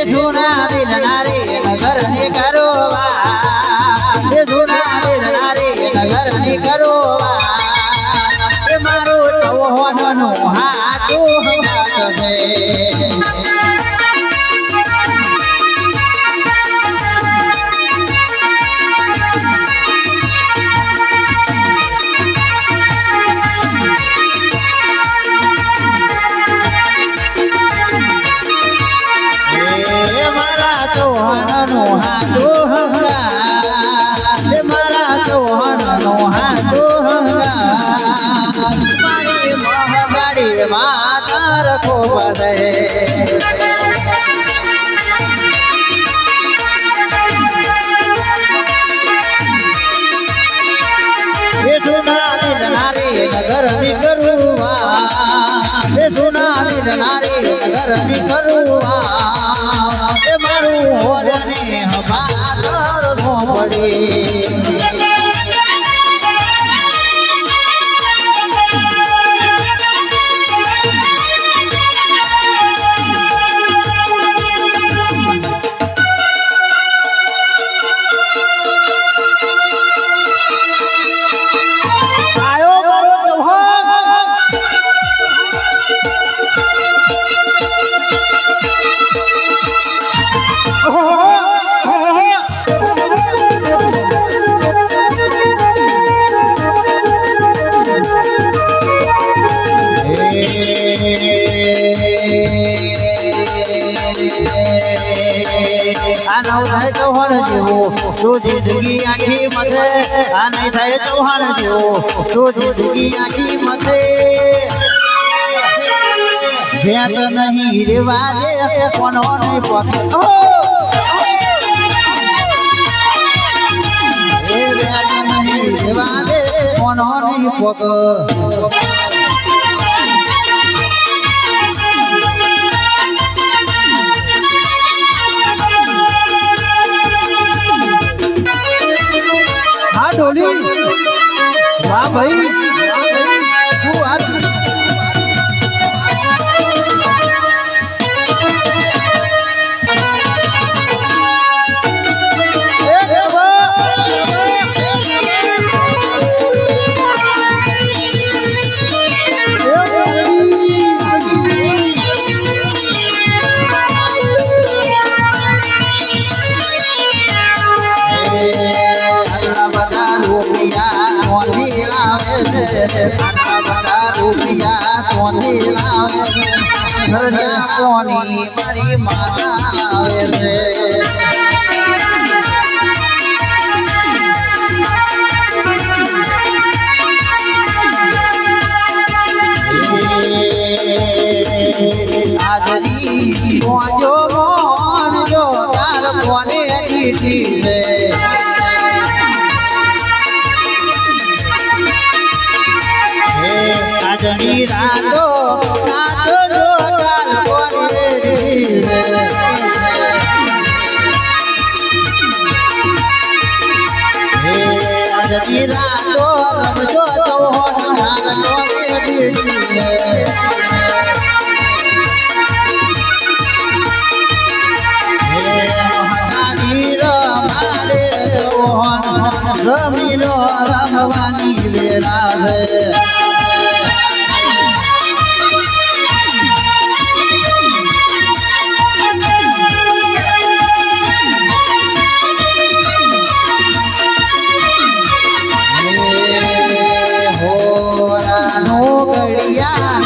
જૂના દિલ નારી નગર ની કરો એ જૂના દિલ નારી નગર ની કરો એ મારું ચૌહાણનું હાથું હાથ છે ચૌહાણનું હાથું હંગા મારા ચૌહાણનું હાથું હંગા મારી મોહગાડી માતા રખો બધે એ જૂના દિલ નારી નગર ની કરુવા એ જૂના દિલ નારી નગર ની કરુવા એ મારું હોરને હમાદર ધોપડી આનો થાય ચૌહાણ જેવો તો જિંદગી આખી મથે આ નહીં થાય ચૌહાણ જેવો તો જિંદગી આખી મથે ભેત નહીં રેવા દે કોનો નહીં પકે એ ભેત નહીં રેવા દે કોનો નહીં પકે ढोली वाह भाई तू आ રૂપિયા તોથી લાવે ઘરના કોની મારી માતા આવે છે હાજરી જો મોન જો તાર કોને દીધી છે આજની રાતો નાચો જો કાલ કોને આજની રાતો રમજો ચૌહાણ હાલ રમીલો રમવાની વેળા છે ગળિયા